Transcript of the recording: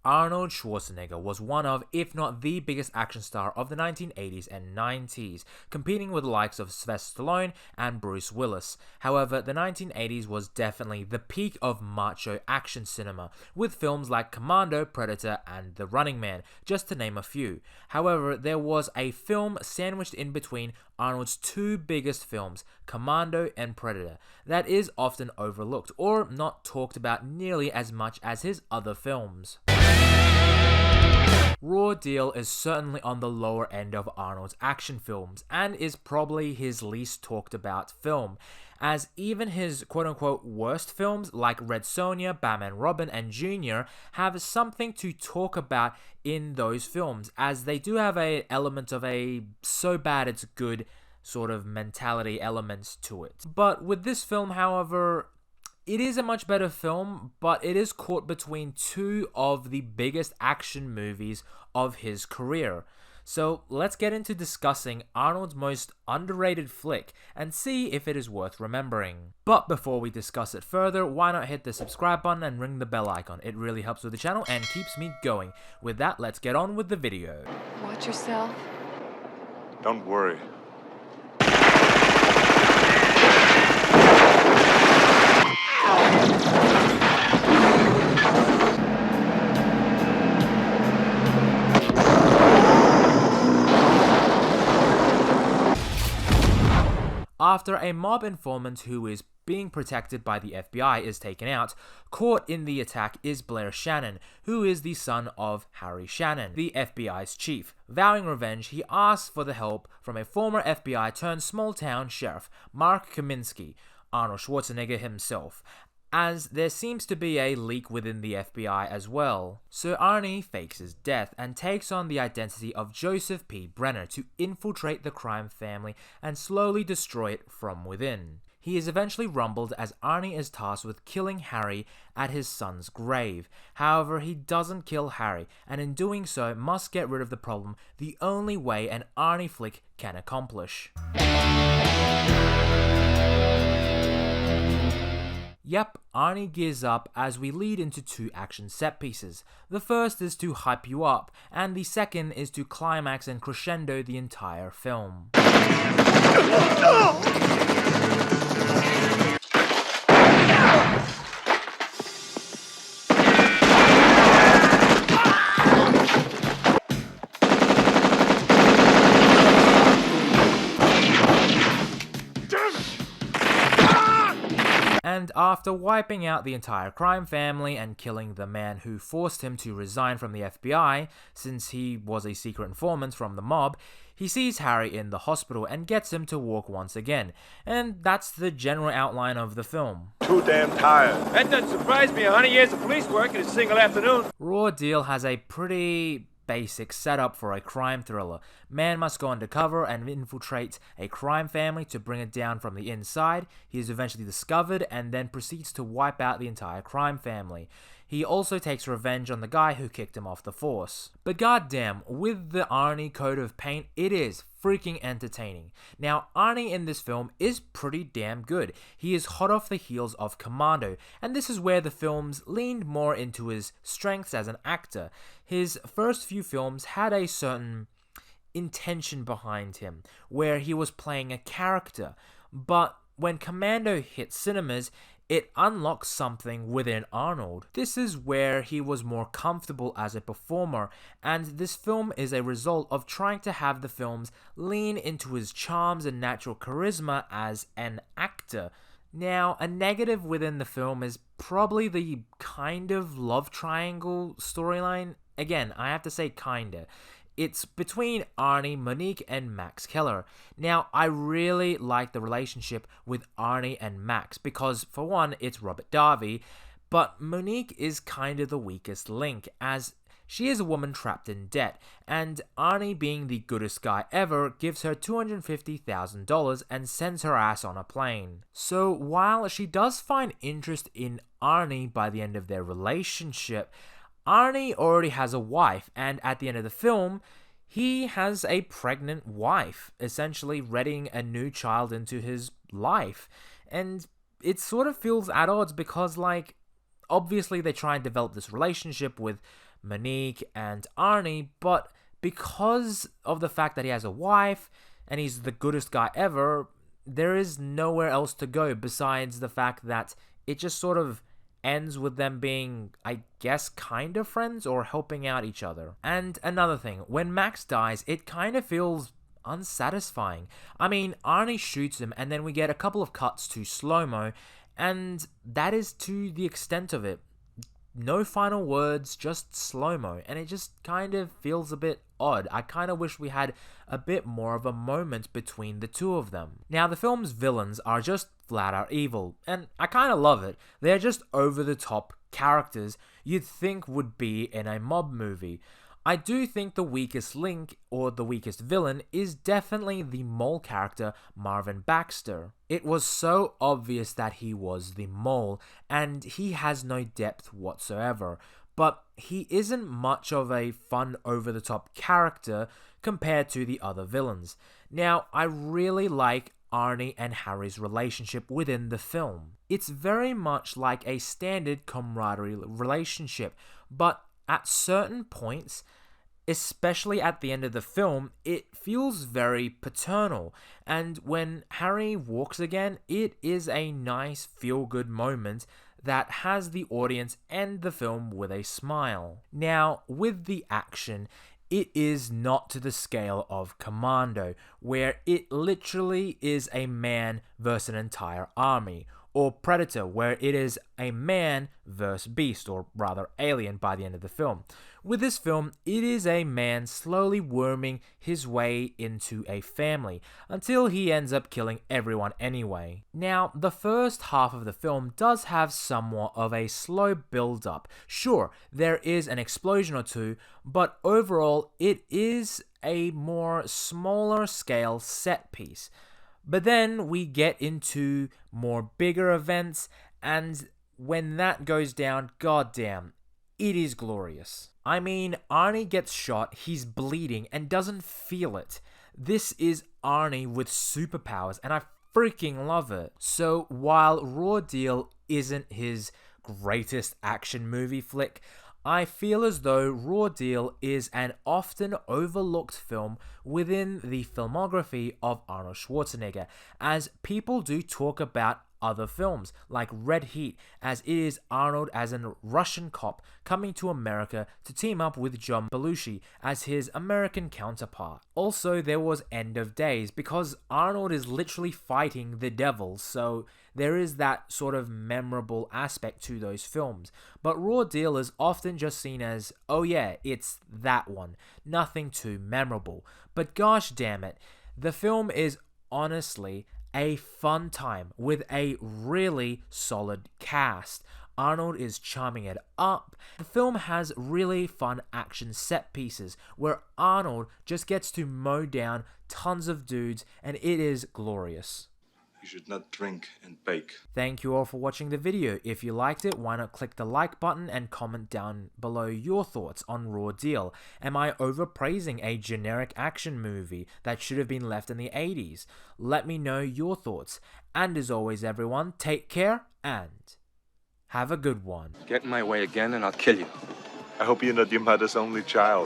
Arnold Schwarzenegger was one of, if not the biggest action star of the 1980s and 90s, competing with the likes of Sylvester Stallone and Bruce Willis. However, the 1980s was definitely the peak of macho action cinema, with films like Commando, Predator, and The Running Man, just to name a few. However, there was a film sandwiched in between Arnold's two biggest films, Commando and Predator, that is often overlooked or not talked about nearly as much as his other films. Raw Deal is certainly on the lower end of Arnold's action films and is probably his least talked about film, as even his quote-unquote worst films like Red Sonja, Batman Robin, and Junior have something to talk about in those films, as they do have an element of a so bad it's good sort of mentality elements to it. But with this film, however, it is a much better film, but it is caught between two of the biggest action movies of his career. So let's get into discussing Arnold's most underrated flick and see if it is worth remembering. But before we discuss it further, why not hit the subscribe button and ring the bell icon? It really helps with the channel and keeps me going. With that, let's get on with the video. Watch yourself. Don't worry. After a mob informant who is being protected by the FBI is taken out, caught in the attack is Blair Shannon, who is the son of Harry Shannon, the FBI's chief. Vowing revenge, he asks for the help from a former FBI turned small-town sheriff, Mark Kaminsky, Arnold Schwarzenegger himself, as there seems to be a leak within the FBI as well. So Arnie fakes his death and takes on the identity of Joseph P. Brenner to infiltrate the crime family and slowly destroy it from within. He is eventually rumbled as Arnie is tasked with killing Harry at his son's grave. However, he doesn't kill Harry, and in doing so must get rid of the problem the only way an Arnie flick can accomplish. Yep, Arnie gears up as we lead into two action set pieces. The first is to hype you up, and the second is to climax and crescendo the entire film. And after wiping out the entire crime family and killing the man who forced him to resign from the FBI, since he was a secret informant from the mob, he sees Harry in the hospital and gets him to walk once again. And that's the general outline of the film. Too damn tired. That doesn't surprise me. 100 years of police work in a single afternoon. Raw Deal has a pretty basic setup for a crime thriller. Man must go undercover and infiltrate a crime family to bring it down from the inside. He is eventually discovered and then proceeds to wipe out the entire crime family. He also takes revenge on the guy who kicked him off the force. But goddamn, with the Arnie coat of paint, it is freaking entertaining. Now, Arnie in this film is pretty damn good. He is hot off the heels of Commando, and this is where the films leaned more into his strengths as an actor. His first few films had a certain intention behind him, where he was playing a character, but when Commando hit cinemas, it unlocks something within Arnold. This is where he was more comfortable as a performer, and this film is a result of trying to have the films lean into his charms and natural charisma as an actor. Now, a negative within the film is probably the kind of love triangle storyline. Again, I have to say kinda. It's between Arnie, Monique, and Max Keller. Now, I really like the relationship with Arnie and Max because, for one, it's Robert Davi, but Monique is kind of the weakest link, as she is a woman trapped in debt, and Arnie, being the goodest guy ever, gives her $250,000 and sends her ass on a plane. So, while she does find interest in Arnie by the end of their relationship, Arnie already has a wife, and at the end of the film, he has a pregnant wife, essentially readying a new child into his life. And it sort of feels at odds because, like, obviously they try and develop this relationship with Monique and Arnie, but because of the fact that he has a wife and he's the goodest guy ever, there is nowhere else to go besides the fact that it just sort of ends with them being, I guess, kind of friends or helping out each other. And another thing, when Max dies, it kind of feels unsatisfying. I mean, Arnie shoots him and then we get a couple of cuts to slow-mo, and that is to the extent of it. No final words, just slow-mo, and it just kind of feels a bit odd. I kind of wish we had a bit more of a moment between the two of them. Now, the film's villains are just flat out evil, and I kind of love it. They're just over-the-top characters you'd think would be in a mob movie. I do think the weakest link, or the weakest villain, is definitely the mole character, Marvin Baxter. It was so obvious that he was the mole, and he has no depth whatsoever, but he isn't much of a fun over-the-top character compared to the other villains. Now, I really like Arnie and Harry's relationship within the film. It's very much like a standard camaraderie relationship, but at certain points, especially at the end of the film, it feels very paternal, and when Harry walks again, it is a nice feel-good moment that has the audience end the film with a smile. Now, with the action, it is not to the scale of Commando, where it literally is a man versus an entire army, or Predator, where it is a man versus beast, or rather alien by the end of the film. With this film, it is a man slowly worming his way into a family, until he ends up killing everyone anyway. Now, the first half of the film does have somewhat of a slow build-up. Sure, there is an explosion or two, but overall, it is a more smaller scale set piece. But then we get into more bigger events, and when that goes down, goddamn, it is glorious. I mean, Arnie gets shot, he's bleeding, and doesn't feel it. This is Arnie with superpowers, and I freaking love it. So while Raw Deal isn't his greatest action movie flick, I feel as though Raw Deal is an often overlooked film within the filmography of Arnold Schwarzenegger, as people do talk about other films like Red Heat, as it is Arnold as a Russian cop coming to America to team up with John Belushi as his American counterpart. Also, there was End of Days, because Arnold is literally fighting the devil, so there is that sort of memorable aspect to those films. But Raw Deal is often just seen as, oh yeah, it's that one, nothing too memorable. But gosh damn it, the film is honestly a fun time with a really solid cast. Arnold is charming it up. The film has really fun action set pieces where Arnold just gets to mow down tons of dudes, and it is glorious. You should not drink and bake. Thank you all for watching the video. If you liked it, why not click the like button and comment down below your thoughts on Raw Deal. Am I overpraising a generic action movie that should have been left in the 80s? Let me know your thoughts. And as always, everyone, take care and have a good one. Get in my way again and I'll kill you. I hope you're not your mother's only child.